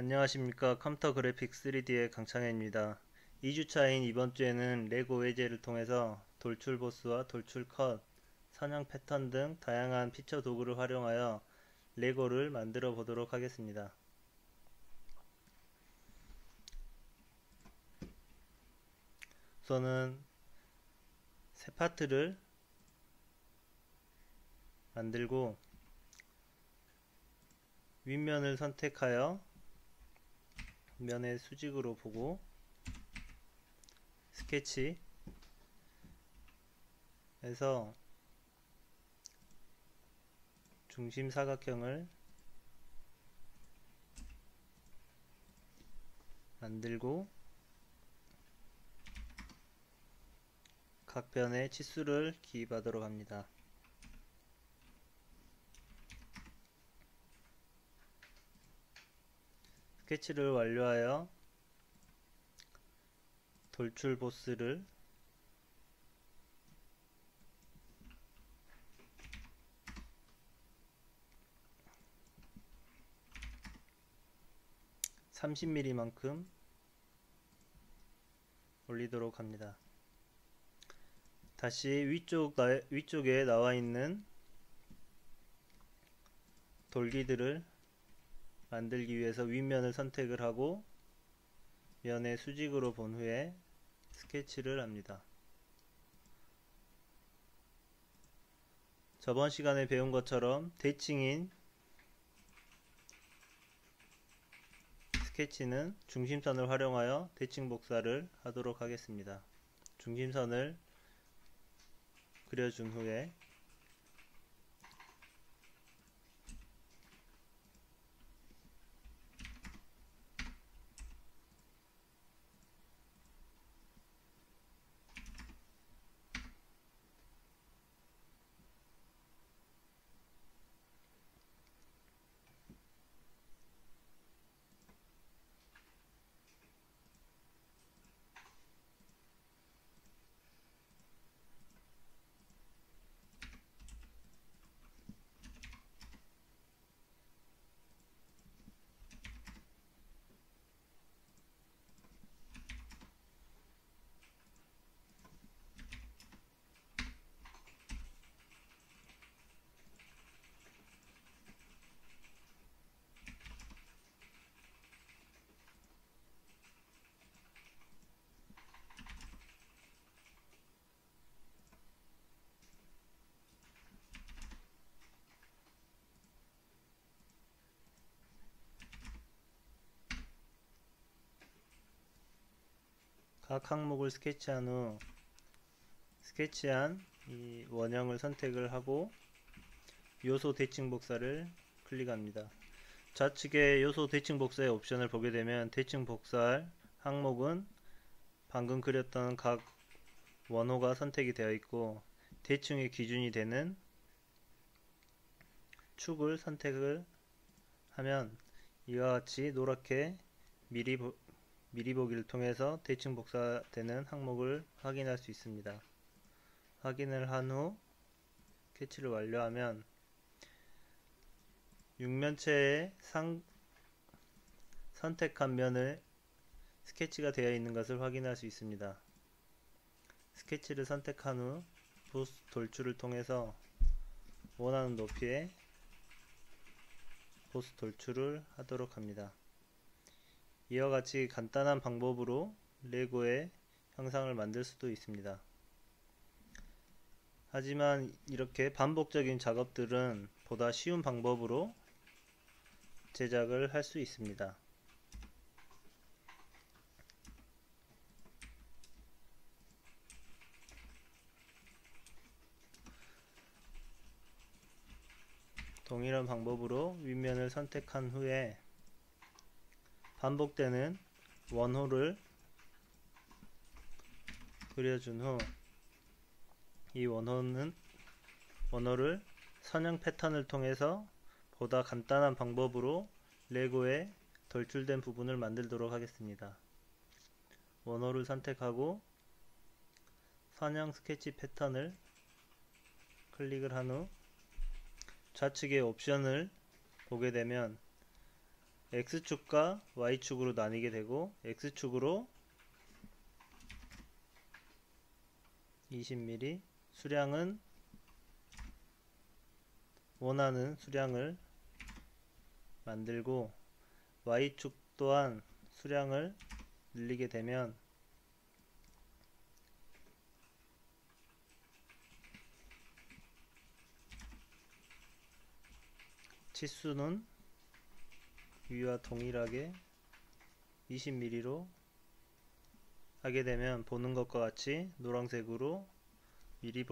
안녕하십니까. 컴퓨터 그래픽 3D의 강창현입니다. 2주차인 이번주에는 레고 외제를 통해서 돌출 보스와 돌출 컷, 선형 패턴 등 다양한 피처 도구를 활용하여 레고를 만들어 보도록 하겠습니다. 우선은 새 파트를 만들고 윗면을 선택하여 면의 수직으로 보고 스케치에서 중심 사각형을 만들고 각 변에 치수를 기입하도록 합니다. 스케치를 완료하여 돌출 보스를 (30mm만큼) 올리도록 합니다. 다시 위쪽에 나와 있는 돌기들을 만들기 위해서 윗면을 선택을 하고 면의 수직으로 본 후에 스케치를 합니다. 저번 시간에 배운 것처럼 대칭인 스케치는 중심선을 활용하여 대칭 복사를 하도록 하겠습니다. 중심선을 그려준 후에 각 항목을 스케치한 후 스케치한 이 원형을 선택을 하고 요소 대칭 복사를 클릭합니다. 좌측에 요소 대칭 복사의 옵션을 보게 되면 대칭 복사할 항목은 방금 그렸던 각 원호가 선택이 되어 있고 대칭의 기준이 되는 축을 선택을 하면 이와 같이 노랗게 미리 보기를 통해서 대칭 복사되는 항목을 확인할 수 있습니다. 확인을 한 후 스케치를 완료하면 육면체의 선택한 면을 스케치가 되어 있는 것을 확인할 수 있습니다. 스케치를 선택한 후 보스 돌출을 통해서 원하는 높이의 보스 돌출을 하도록 합니다. 이와 같이 간단한 방법으로 레고의 형상을 만들 수도 있습니다. 하지만 이렇게 반복적인 작업들은 보다 쉬운 방법으로 제작을 할 수 있습니다. 동일한 방법으로 윗면을 선택한 후에 반복되는 원호를 그려준 후 이 원호를 선형 패턴을 통해서 보다 간단한 방법으로 레고의 돌출된 부분을 만들도록 하겠습니다. 원호를 선택하고 선형 스케치 패턴을 클릭을 한 후 좌측의 옵션을 보게 되면 X축과 Y축으로 나뉘게 되고, X축으로 20mm, 수량은 원하는 수량을 만들고, Y축 또한 수량을 늘리게 되면 치수는 위와 동일하게 20mm로 하게 되면 보는 것과 같이 노란색으로 미리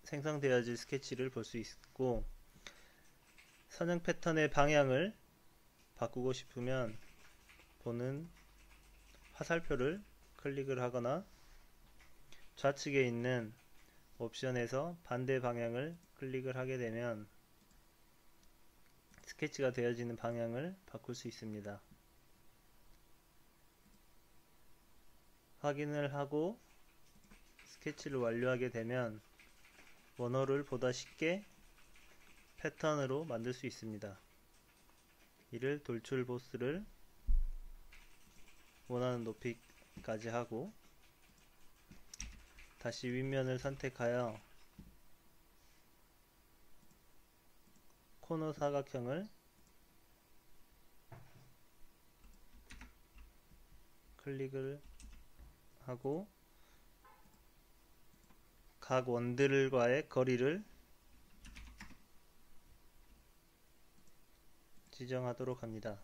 생성되어질 스케치를 볼 수 있고, 선형 패턴의 방향을 바꾸고 싶으면 보는 화살표를 클릭을 하거나 좌측에 있는 옵션에서 반대 방향을 클릭을 하게 되면 스케치가 되어지는 방향을 바꿀 수 있습니다. 확인을 하고 스케치를 완료하게 되면 원호를 보다 쉽게 패턴으로 만들 수 있습니다. 이를 돌출 보스를 원하는 높이까지 하고 다시 윗면을 선택하여 코너 사각형을 클릭을 하고 각 원들과의 거리를 지정하도록 합니다.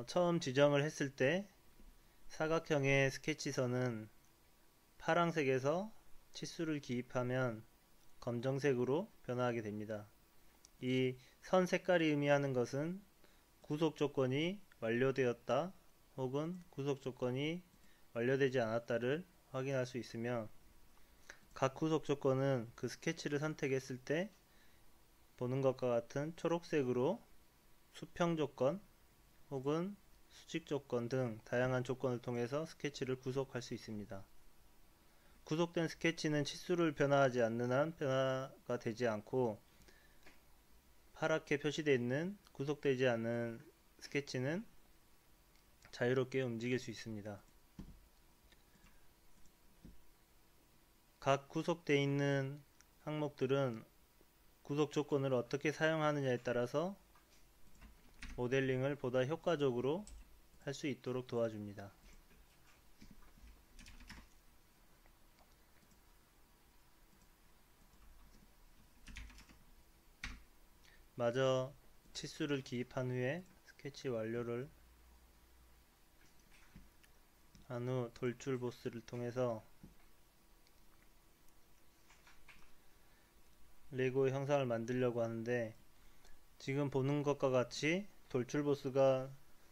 처음 지정을 했을 때 사각형의 스케치선은 파란색에서 치수를 기입하면 검정색으로 변화하게 됩니다. 이 선 색깔이 의미하는 것은 구속 조건이 완료되었다 혹은 구속 조건이 완료되지 않았다를 확인할 수 있으며, 각 구속 조건은 그 스케치를 선택했을 때 보는 것과 같은 초록색으로 수평 조건 혹은 수직 조건 등 다양한 조건을 통해서 스케치를 구속할 수 있습니다. 구속된 스케치는 치수를 변화하지 않는 한 변화가 되지 않고, 파랗게 표시되어 있는 구속되지 않은 스케치는 자유롭게 움직일 수 있습니다. 각 구속되어 있는 항목들은 구속 조건을 어떻게 사용하느냐에 따라서 모델링을 보다 효과적으로 할 수 있도록 도와줍니다. 마저 치수를 기입한 후에 스케치 완료를 한 후 돌출 보스를 통해서 레고 형상을 만들려고 하는데, 지금 보는 것과 같이 돌출 보스가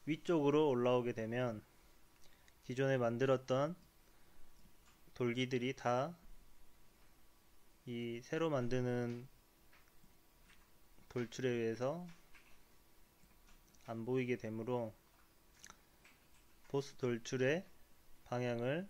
위쪽으로 올라오게 되면 기존에 만들었던 돌기들이 다 이 새로 만드는 돌출에 의해서 안 보이게 되므로 보스 돌출의 방향을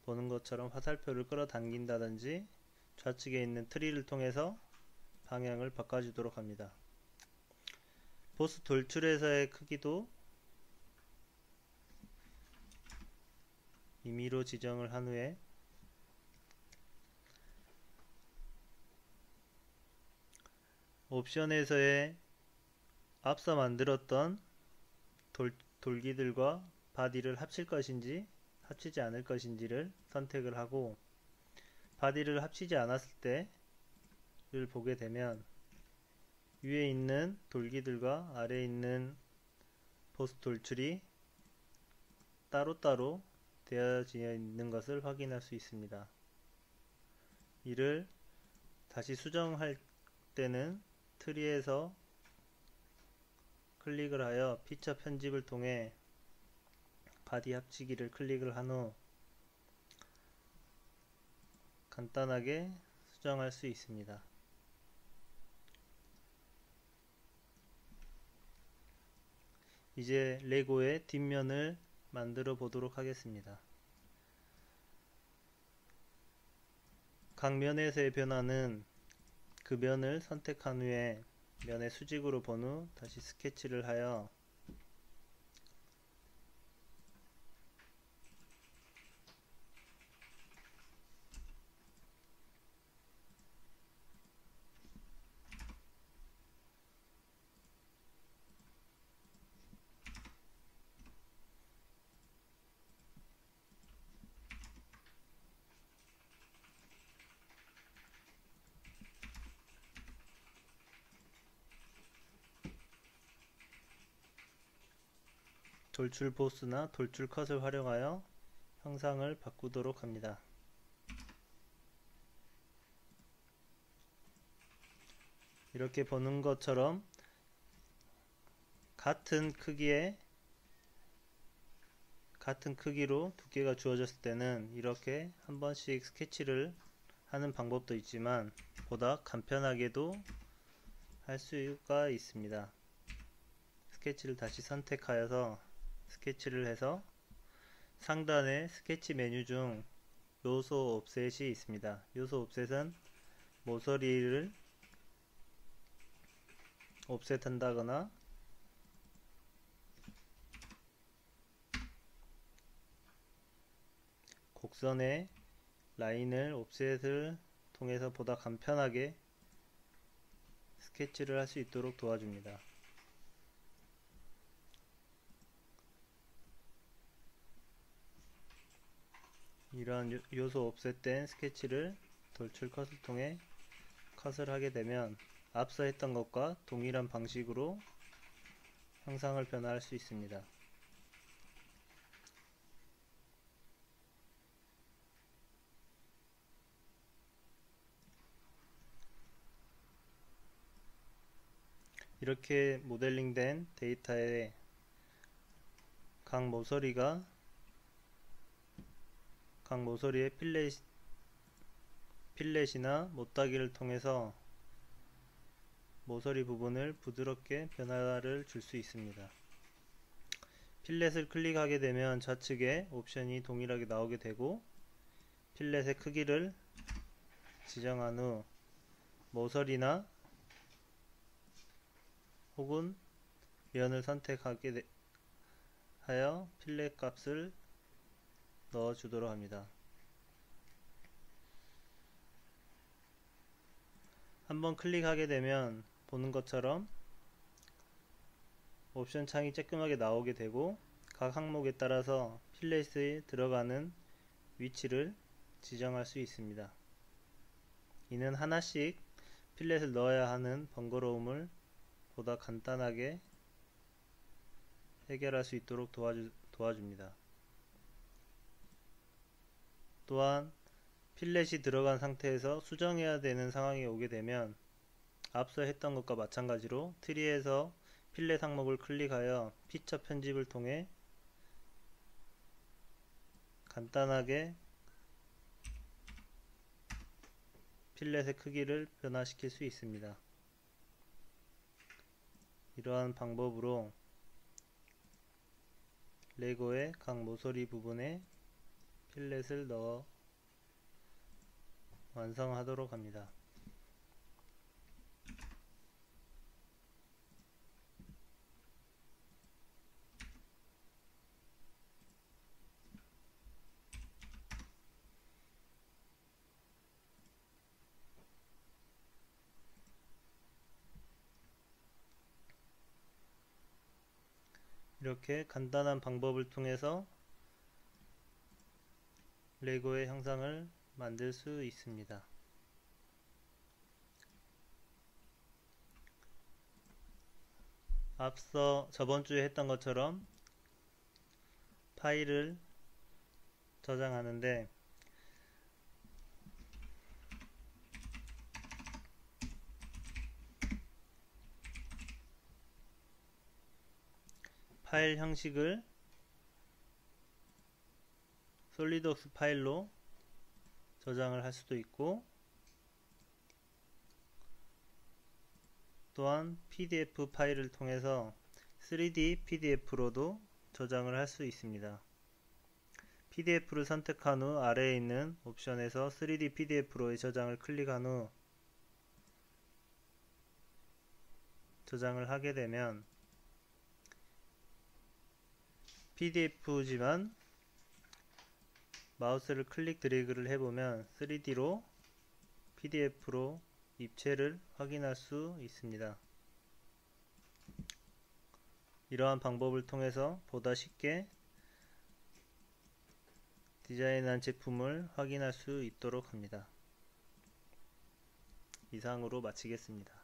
보는 것처럼 화살표를 끌어당긴다든지 좌측에 있는 트리를 통해서 방향을 바꿔주도록 합니다. 보스 돌출에서의 크기도 임의로 지정을 한 후에 옵션에서의 앞서 만들었던 돌기들과 바디를 합칠 것인지 합치지 않을 것인지를 선택을 하고, 바디를 합치지 않았을 때를 보게 되면 위에 있는 돌기들과 아래에 있는 보스 돌출이 따로따로 되어져 있는 것을 확인할 수 있습니다. 이를 다시 수정할 때는 트리에서 클릭을 하여 피처 편집을 통해 바디 합치기를 클릭을 한 후 간단하게 수정할 수 있습니다. 이제 레고의 뒷면을 만들어 보도록 하겠습니다. 각 면에서의 변화는 그 면을 선택한 후에 면에 수직으로 본 후 다시 스케치를 하여 돌출 보스나 돌출 컷을 활용하여 형상을 바꾸도록 합니다. 이렇게 보는 것처럼 같은 크기로 두께가 주어졌을 때는 이렇게 한 번씩 스케치를 하는 방법도 있지만 보다 간편하게도 할 수가 있습니다. 스케치를 다시 선택하여서 스케치를 해서 상단에 스케치 메뉴 중 요소 옵셋이 있습니다. 요소 옵셋은 모서리를 옵셋한다거나 곡선의 라인을 옵셋을 통해서 보다 간편하게 스케치를 할 수 있도록 도와줍니다. 이러한 요소 옵셋된 스케치를 돌출 컷을 통해 컷을 하게 되면 앞서 했던 것과 동일한 방식으로 형상을 변화할 수 있습니다. 이렇게 모델링된 데이터에 각 모서리의 필렛이나 못따기를 통해서 모서리 부분을 부드럽게 변화를 줄 수 있습니다. 필렛을 클릭하게 되면 좌측에 옵션이 동일하게 나오게 되고 필렛의 크기를 지정한 후 모서리나 혹은 면을 선택하게 하여 필렛 값을 넣어 주도록 합니다. 한번 클릭하게 되면 보는 것처럼 옵션 창이 쬐끔하게 나오게 되고 각 항목에 따라서 필렛에 들어가는 위치를 지정할 수 있습니다. 이는 하나씩 필렛을 넣어야 하는 번거로움을 보다 간단하게 해결할 수 있도록 도와줍니다. 또한 필렛이 들어간 상태에서 수정해야 되는 상황이 오게 되면 앞서 했던 것과 마찬가지로 트리에서 필렛 항목을 클릭하여 피처 편집을 통해 간단하게 필렛의 크기를 변화시킬 수 있습니다. 이러한 방법으로 레고의 각 모서리 부분에 필렛을 넣어 완성하도록 합니다. 이렇게 간단한 방법을 통해서 레고의 형상을 만들 수 있습니다. 앞서 저번주에 했던 것처럼 파일을 저장하는데 파일 형식을 솔리드웍스 파일로 저장을 할 수도 있고 또한 PDF 파일을 통해서 3D PDF로도 저장을 할 수 있습니다. PDF를 선택한 후 아래에 있는 옵션에서 3D PDF로의 저장을 클릭한 후 저장을 하게 되면 PDF지만 마우스를 클릭 드래그를 해보면 3D로 PDF로 입체를 확인할 수 있습니다. 이러한 방법을 통해서 보다 쉽게 디자인한 제품을 확인할 수 있도록 합니다. 이상으로 마치겠습니다.